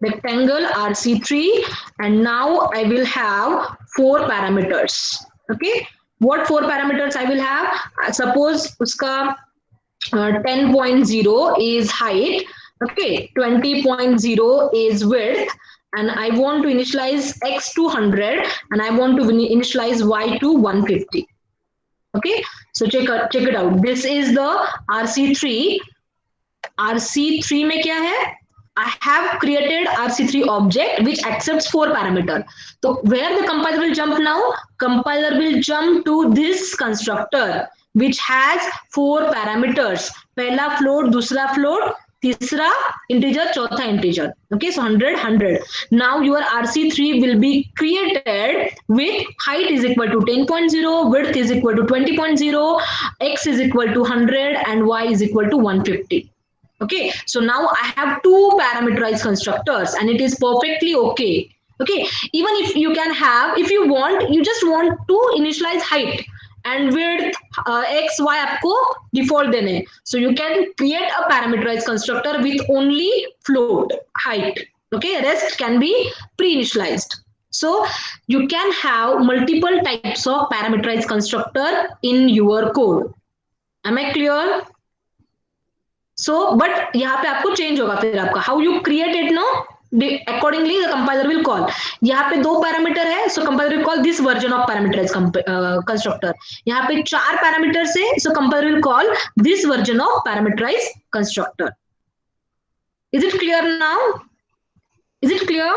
rectangle RC3, and now I will have 4 parameters. Okay, what 4 parameters I will have? Suppose uska 10.0 is height, okay, 20.0 is width, and I want to initialize x to 100 and I want to initialize y to 150. Okay, so check it out. This is the RC3. RC3 में क्या है? I have created RC3 object which accepts 4 parameter. So where the compiler will jump now? Compiler will jump to this constructor which has 4 parameters. पहला float, दूसरा float, तीसरा integer, चौथा integer. Okay, so 100, 100. Now your RC3 will be created with height is equal to 10.0, width is equal to 20.0, x is equal to 100, and y is equal to 150. Okay, so now I have 2 parameterized constructors and it is perfectly okay. Okay, even if you can have, if you want, you just want to initialize height and width, x, y आपको default देने. So you can create a parameterized constructor with only float height. Okay, rest can be pre-initialized. So you can have multiple types of parameterized constructor in your code. Am I clear? So but यहाँ पे आपको change होगा फिर आपका how you create it, no, accordingly the compiler will call. यहाँ पे 2 parameter है, so compiler will call this version of parameterized constructor. यहाँ पे 4 पैरामीटर्स है, so compiler will call this version of parameterized constructor. Is it clear now? Is it clear?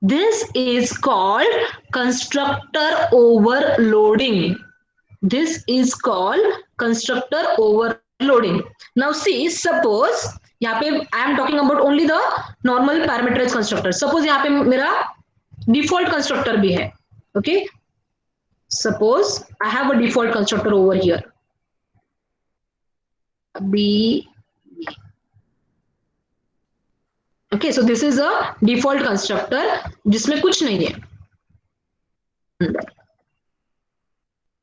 This is called constructor overloading. This is called constructor overloading. Now see, suppose यहाँ पे I am talking about only the normal parameterized constructor. Suppose यहाँ पे मेरा default constructor भी है. Okay, suppose I have a default constructor over here. B. Okay, so this is a default constructor जिसमें कुछ नहीं है.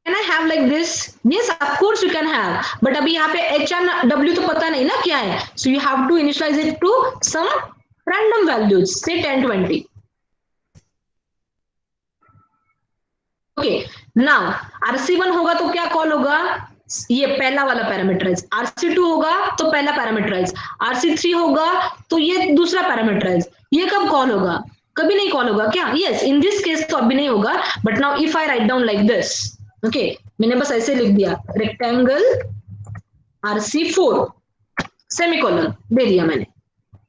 Can I have like this? Yes, of course you can have. But अभी यहाँ पे h and w तो पता नहीं ना क्या है. So you have to initialize it to some random values, say 10, 20. Okay. Now RC1 होगा तो क्या कॉल होगा? ये पहला वाला पैरामीटराइज. RC2 होगा तो पहला पैरामीटराइज. RC3 होगा तो ये दूसरा पैरामीटराइज. ये कब कॉल होगा? कभी नहीं कॉल होगा क्या? यस, इन दिस केस तो अभी नहीं होगा. But now if I write down like this, okay, मैंने बस ऐसे लिख दिया रेक्टेंगल RC4 सेमीकोलन दे दिया मैंने.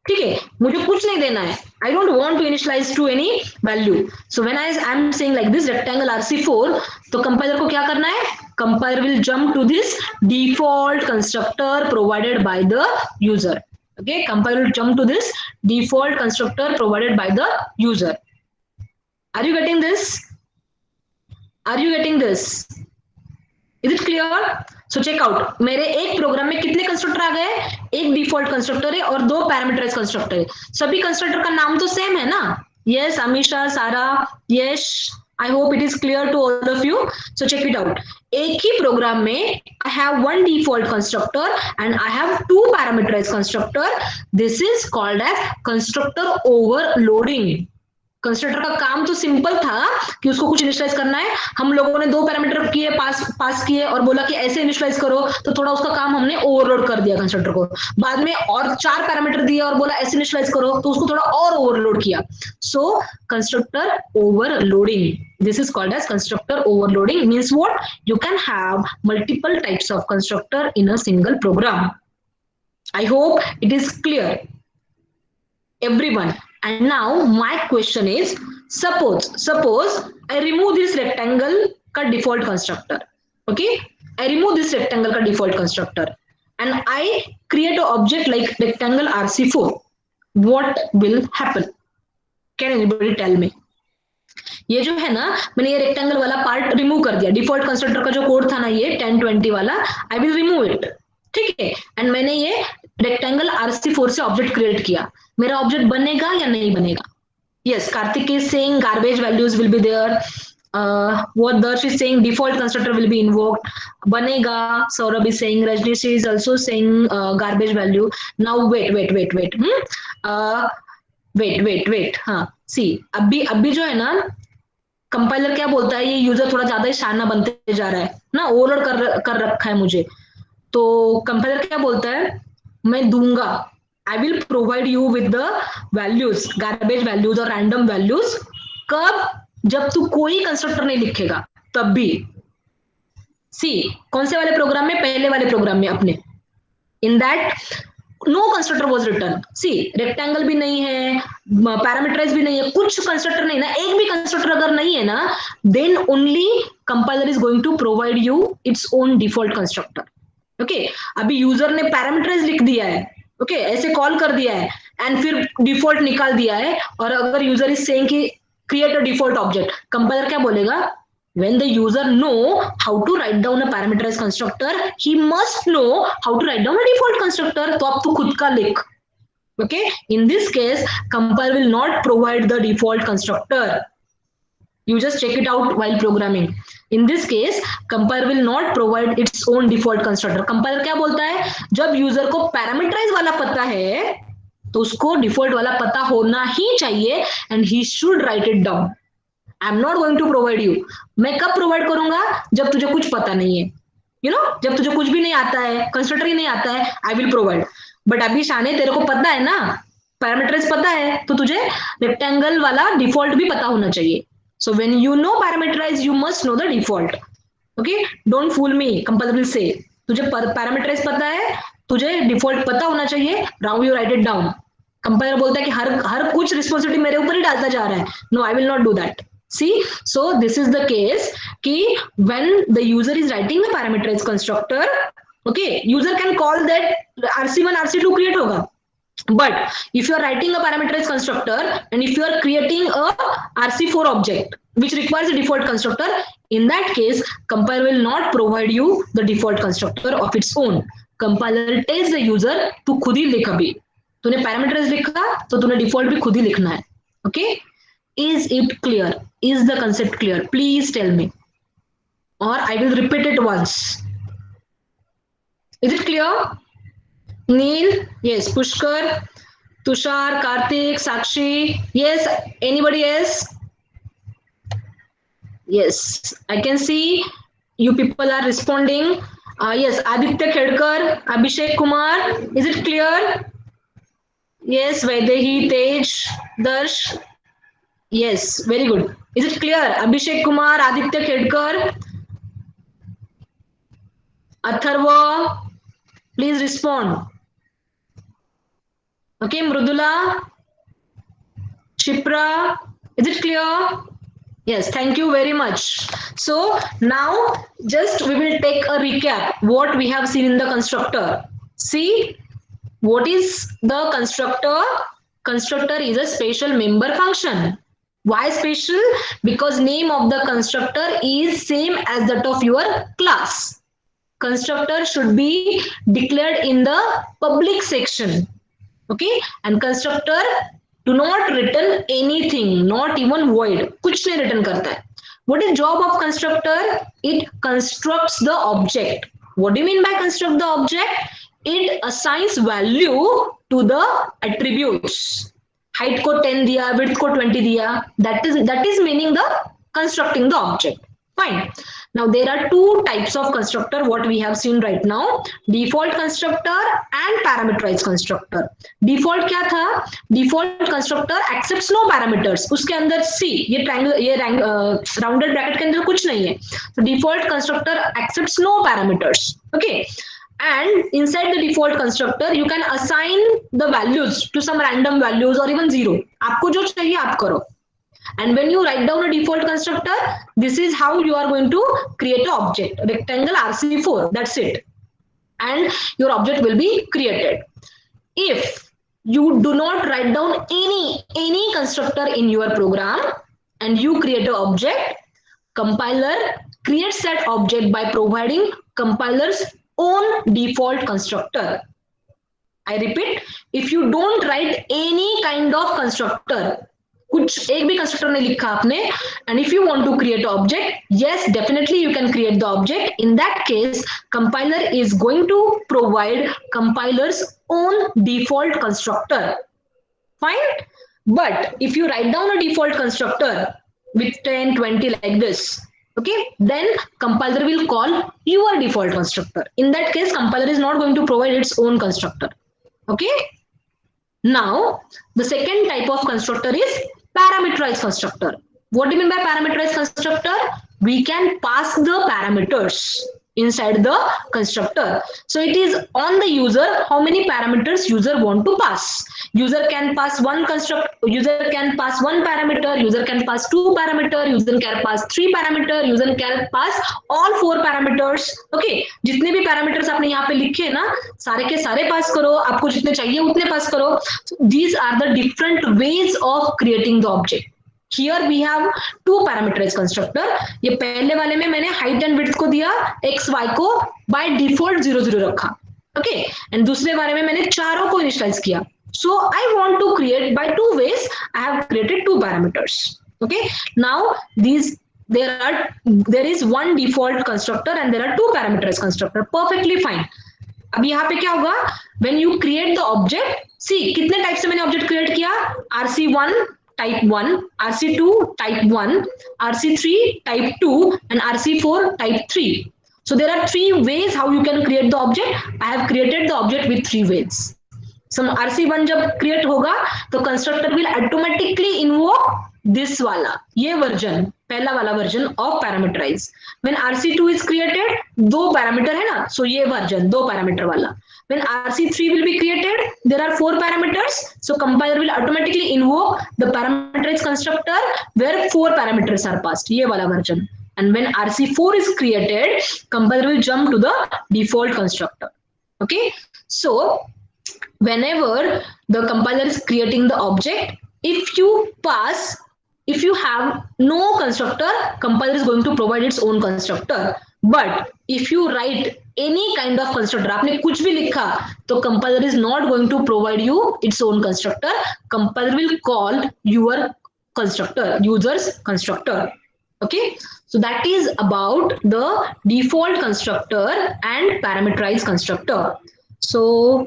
ठीक है, मुझे कुछ नहीं देना है. I don't want to initialize to any value. So when I am saying like this rectangle RC4, तो कंपाइलर को क्या करना है? Compiler will jump to this default constructor provided by the user. Okay, compiler will jump to this default constructor provided by the user. Are you getting this? Are you getting this? Is it clear? So check out. मेरे एक programme में कितने constructor आ गए? एक default constructor है और दो parameterise constructor है. सभी कंस्ट्रक्टर का नाम तो सेम है ना? Yes, Amisha, Sara, yes. I hope it is clear to all of you. So check it out. एक ही प्रोग्राम में I have one default constructor and I have two parameterized constructor. This is called as constructor overloading. Constructor का काम तो simple था कि उसको कुछ initialise करना है. हम लोगों ने दो पैरामीटर किए, पास किए और बोला कि ऐसे इनिशियलाइज करो, तो थोड़ा उसका काम हमने ओवरलोड कर दिया कंस्ट्रक्टर को. बाद में और चार पैरामीटर दिए और बोला ऐसे इनिशियलाइज करो, तो उसको थोड़ा और ओवरलोड किया. So constructor overloading, this is called as constructor overloading. Means what? You can have multiple types of constructor in a single program. I hope it is clear, everyone. And now my question is, suppose I remove this rectangle का default constructor. Okay, I remove this rectangle का default constructor and I create an object like rectangle RC4. What will happen? Can anybody tell me? ये जो है ना, मैंने ये rectangle वाला part remove कर दिया. डिफॉल्ट कंस्ट्रक्टर का जो कोड था ना, ये 1020 वाला, आई विल रिमूव इट. ठीक है, एंड मैंने ये रेक्टेंगल RC4 से ऑब्जेक्ट क्रिएट किया. मेरा ऑब्जेक्ट बनेगा या नहीं बनेगा? Yes, Kartik is saying garbage values will be there. what Darsh is saying default constructor will be invoked. बनेगा. Saurabh is saying, Rajnish is also saying garbage value. Now wait. हाँ, सी अभी जो है ना, कंपाइलर क्या बोलता है, ये यूजर थोड़ा ज्यादा ही शाना बनते जा रहा है ना, ओवरलोड कर रखा है मुझे. तो कंपाइलर क्या बोलता है, मैं दूंगा, I will provide you with the values, garbage values और रैंडम वैल्यूज. कब? जब तू कोई कंस्ट्रक्टर नहीं लिखेगा तब भी. सी कौन से वाले प्रोग्राम में? पहले वाले प्रोग्राम में अपने. In that no constructor was written. C rectangle भी नहीं है, पैरामीटराइज भी नहीं है, कुछ कंस्ट्रक्टर नहीं ना, एक भी कंस्ट्रक्टर अगर नहीं है ना, then only compiler is going to provide you its own default constructor. Okay, अभी यूजर ने पैरामीटराइज लिख दिया है, ओके, ऐसे कॉल कर दिया है एंड फिर डिफॉल्ट निकाल दिया है. और अगर यूजर इज सेइंग कि create a default object, compiler क्या बोलेगा? When the user know how to write down a parameterized constructor, he must know how to write down a default constructor. तो अब तू खुद का लिख. Okay, in this case compiler will not provide the default constructor. You just check it out while programming. In this case compiler will not provide its own default constructor. Compiler क्या बोलता है, जब यूजर को parameterise वाला पता है तो उसको डिफॉल्ट वाला पता होना ही चाहिए and he should write it down. I'm not going to provide you. मैं कब प्रोवाइड करूंगा? जब तुझे कुछ पता नहीं है, जब तुझे कुछ भी नहीं आता है, कंस्ट्रक्टर ही नहीं आता है, आई विल प्रोवाइड. बट अभी शाने तेरे को पता है ना, पैरामीटराइज पता है, तो तुझे रेक्टेंगल वाला डिफॉल्ट भी पता होना चाहिए. So when you know parameterize you must know the default. Okay, don't fool me. Compiler will say तुझे पैरामीटराइज पता है, तुझे डिफॉल्ट पता होना चाहिए, now you right it down. Compiler बोलता है कि हर कुछ रिस्पॉन्सिबिलिटी मेरे ऊपर ही डालता जा रहा है. No, I will not do that. See, so this is the case कि when the user is writing a parameterized constructor, okay, user can call that RC1 RC2 create होगा. But if you are writing a parameterized constructor and if you are creating a RC4 object which requires a default constructor, in that case compiler will not provide you the default constructor of its own. Compiler tells the user तू खुद ही लिख. अभी तूने parameterise लिखा तो तूने default भी खुद ही लिखना है. Okay, is it clear? Is the concept clear? Please tell me. or I will repeat it once. Is it clear? Neil, yes. Pushkar, Tushar, Karthik, Sakshi, yes. Anybody else? Yes, I can see you people are responding. Yes, Aditya Khedkar, Abhishek Kumar, is it clear? Yes, Vaidehi, Tej, Darsh. Yes, very good. Is it clear? Abhishek Kumar, Aditya Khedkar, Atharva, please respond. Okay, Mrudula, Chipra, is it clear? Yes, thank you very much. So now just we will take a recap what we have seen in the constructor. See, what is the constructor? Constructor is a special member function. Why special? Because name of the constructor is same as that of your class. Constructor should be declared in the public section. Okay, and constructor do not return anything, not even void. कुछ नहीं return करता है. What is job of constructor? It constructs the object. What do you mean by construct the object? It assigns value to the attributes. Height को 10 दिया, width को 20 दिया. That is meaning the constructing the object. Fine. Now there are two types of constructor what we have seen right now, default constructor and parameterized constructor. Default क्या था? Default constructor accepts no parameters. उसके अंदर C ये triangle ये rounded bracket के अंदर कुछ नहीं है. So default constructor accepts no parameters. Okay. And inside the default constructor you can assign the values to some random values or even zero. आपको जो चाहिए आप करो. And when you write down a default constructor, this is how you are going to create an object, rectangle RC4, that's it. And your object will be created. If you do not write down any constructor in your program and you create an object, compiler creates that object by providing compiler's own default constructor. I repeat, if you don't write any kind of constructor, कुछ एक भी constructor नहीं लिखा आपने, and if you want to create object, yes, definitely you can create the object. In that case, compiler is going to provide compiler's own default constructor. Fine. But if you write down a default constructor with 10, 20 like this, okay, then compiler will call your default constructor. In that case, compiler is not going to provide its own constructor. Okay. Now, the second type of constructor is parameterized constructor. What do you mean by parameterized constructor? We can pass the parameters inside the constructor. So it is on the user how many parameters user want to pass. User can pass one parameter, user can pass 2 parameter, user can pass 3 parameter, user can pass all 4 parameters. Okay, जितने भी parameters आपने यहाँ पे लिखे हैं ना, सारे के सारे पास करो, आपको जितने चाहिए उतने पास करो. So these are the different ways of creating the object. Here we have two parameterized constructor. ये पहले वाले में मैंने height and width को दिया, x y को by default 0 0 रखा. Okay, and दूसरे वाले में मैंने चारों को initialize किया. So I want to create by two ways. I have created two parameters. Okay, now there is one default constructor and there are two parameterized constructor. Perfectly fine. अब यहाँ पे क्या होगा? When you create the object, see कितने type से मैंने object create किया? RC1 type 1, RC2 type 1, RC3 type 2 and RC4 type 3. So there are three ways how you can create the object. I have created the object with three ways. So RC1 जब create होगा तो constructor will automatically invoke this वाला, ये version, पहला वाला version of parameterize. When RC2 is created, दो parameter है ना, so ये version, दो parameter वाला. When RC3 will be created, there are 4 parameters. So compiler will automatically invoke the parameterized constructor where 4 parameters are passed. ये वाला version. And when RC4 is created, compiler will jump to the default constructor. Okay. So whenever the compiler is creating the object, if you have no constructor, compiler is going to provide its own constructor. But if you write any kind of constructor, आपने कुछ भी लिखा, तो compiler is not going to provide you its own constructor. Compiler will call your constructor, user's constructor. Okay, so that is about the default constructor and parameterized constructor. So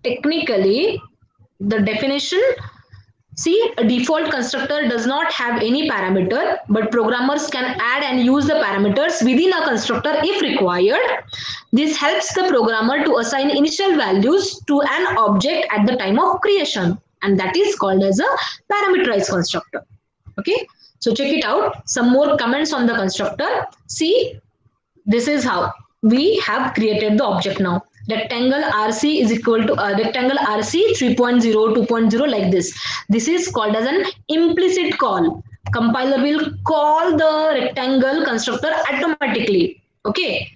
technically, the definition, see, a default constructor does not have any parameter, but programmers can add and use the parameters within a constructor if required. This helps the programmer to assign initial values to an object at the time of creation, and that is called as a parameterized constructor. Okay, so check it out. Some more comments on the constructor. See, this is how we have created the object now. Rectangle RC is equal to rectangle RC 3.0, 2.0, like this. This is called as an implicit call. Compiler will call the rectangle constructor automatically. Okay.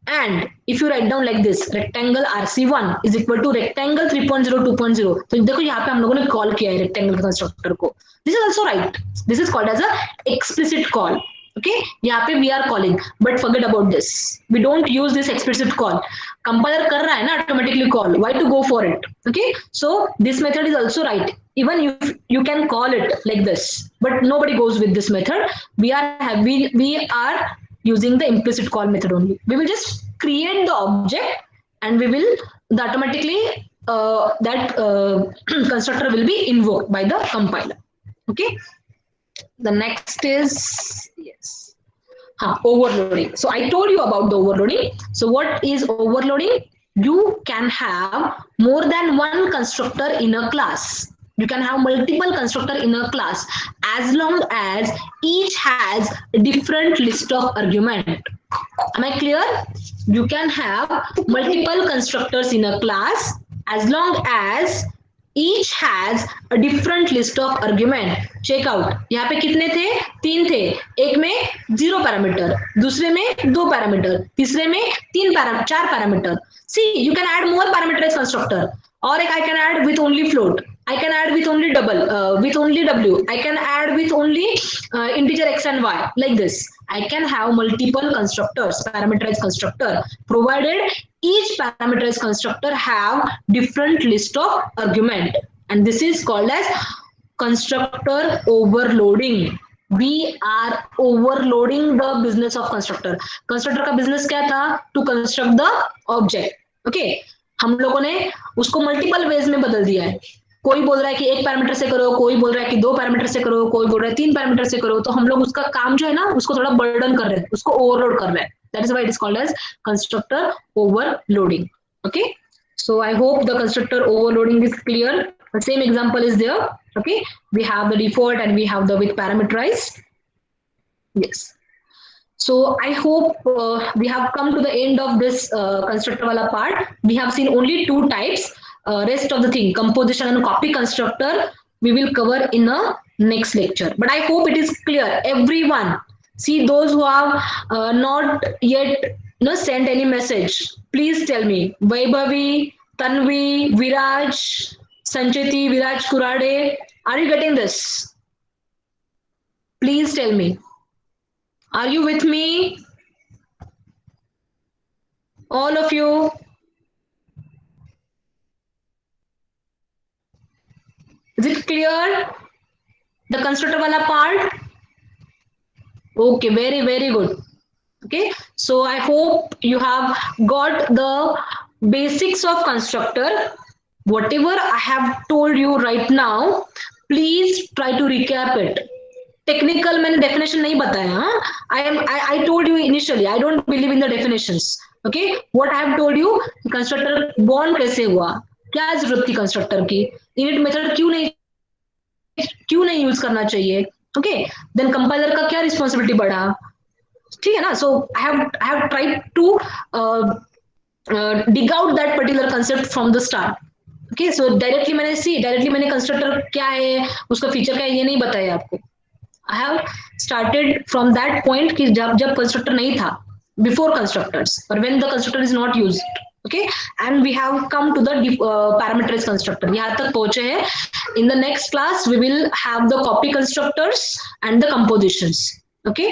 And if you write down like this, rectangle RC1 is equal to rectangle 3.0, 2.0. तो देखो यहाँ पे हम लोगों ने call किया है rectangle constructor को. This is also right. This is called as a explicit call. Okay, यहाँ पे we are calling, but forget about this. We don't use this explicit call. Compiler कर रहा है ना automatically call. Why to go for it? Okay, so this method is also right. Even you can call it like this, but nobody goes with this method. We are using the implicit call method only. We will just create the object, and we will the automatically that constructor will be invoked by the compiler. Okay. The next is, yes, overloading. So I told you about the overloading. So what is overloading? You can have more than one constructor in a class. You can have multiple constructor in a class as long as each has a different list of argument. Am I clear? You can have multiple constructors in a class as long as each has a different list of argument. Check out. यहाँ पे कितने थे? 3 थे. एक में 0 parameter, दूसरे में 2 parameter, तीसरे में 4 parameter. See, you can add more parameterized constructor. Or I can add with only float. I can add with only with only w. I can add with only integer x and y, like this. I can have multiple constructors, parameterized constructor, provided each parameterized constructor have different list of argument, and this is called as constructor overloading. We are overloading the business of constructor. Constructor का business क्या था? To construct the object. Okay, हम लोगों ने उसको multiple ways में बदल दिया है. कोई बोल रहा है कि 1 पैरामीटर से करो, कोई बोल रहा है कि 2 पैरामीटर से करो, कोई बोल रहा है 3 पैरामीटर से करो. तो हम लोग उसका काम जो है ना, उसको थोड़ा बर्डन कर रहे हैं, उसको ओवरलोड कर रहे हैं. That is why it is called as constructor overloading. Okay, so I hope the constructor overloading is clear. The same example is there. Okay, we have the default and we have the with parameterized. Yes. So I hope we have come to the end of this constructor wala part. We have seen only 2 types. Rest of the thing, composition and copy constructor, we will cover in a next lecture. But I hope it is clear. Everyone, see, those who have not yet sent any message, please tell me. Vaibhavi, Tanvi, Viraj, Sanchiti, Viraj Kurade, are you getting this? Please tell me. Are you with me? All of you? Is it clear? The constructor wala part? Okay, very, very good. Okay, so I hope you have got the basics of constructor. Whatever I have told you right now, please try to recap it. Technical मैंने definition नहीं बताया. I told you initially, I don't believe in the definitions. Okay, what I have told you, constructor born कैसे हुआ, क्या जरूरत थी constructor की, init method क्यों नहीं यूज करना चाहिए. ओके, देन कंपाइलर का क्या रिस्पॉन्सिबिलिटी बढ़ा, ठीक है ना. So I have tried to dig out that particular concept from the start. Okay, so directly मैंने कंस्ट्रक्टर क्या है, उसका फीचर क्या है, ये नहीं बताया आपको. I have started from that point कि जब कंस्ट्रक्टर नहीं था, बिफोर कंस्ट्रक्टर्स, और when the constructor is not used. Okay, and we have come to the parameterized constructor. यहाँ तक पहुंचे हैं. In the next class, we will have the copy constructors and the compositions. Okay,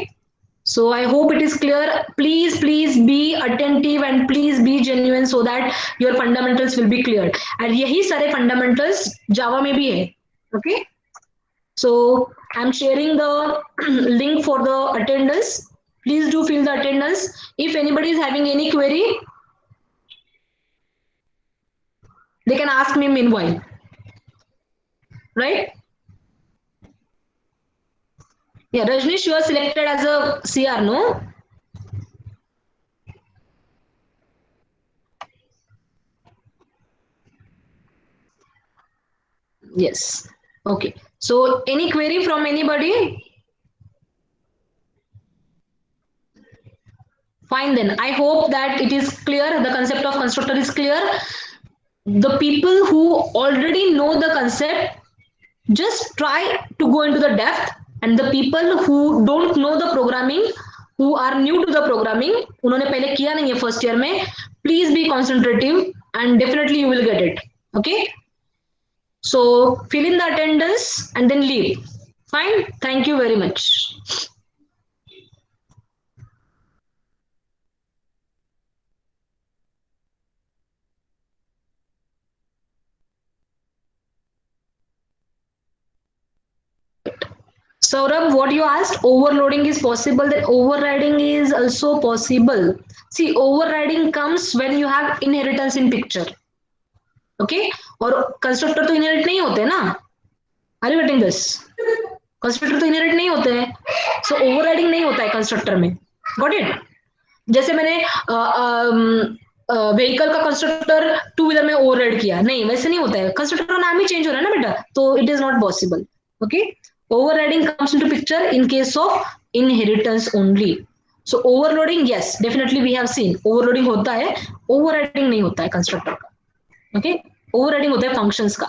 so I hope it is clear. Please be attentive and please be genuine so that your fundamentals will be clear. And यही सारे fundamentals Java में भी है. Okay. So I'm sharing the link for the attendance. Please do fill the attendance. If anybody is having any query, they can ask me meanwhile, right? Yeah, Rajnish, you are selected as a CR, no? Yes. Okay. So any query from anybody? Fine then. I hope that it is clear. The concept of constructor is clear. The people who already know the concept, just try to go into the depth, and the people who don't know the programming, who are new to the programming, उन्होंने पहले किया नहीं है first year में, please be concentrative and definitely you will get it. Okay, so fill in the attendance and then leave. Fine, thank you very much. Saurabh, what you asked, overloading is possible, then overriding is also possible. See, overriding comes when you have inheritance in picture. Okay, और constructor तो inherit नहीं होते ना. Are you getting this? Constructor तो inherit नहीं होते हैं, सो overriding नहीं होता है कंस्ट्रक्टर में. Got it? जैसे मैंने व्हीकल का कंस्ट्रक्टर टू व्हीलर में ओवरराइड किया, नहीं वैसे नहीं होता है. कंस्ट्रक्टर का नाम ही चेंज हो रहा है ना बेटा, तो it is not possible. Okay, overriding comes into picture in case of inheritance only. So overloading, yes definitely we have seen, overloading होता है, ओवरराइडिंग नहीं होता है कंस्ट्रक्टर का. ओके, ओवरराइडिंग होता है फंक्शंस का.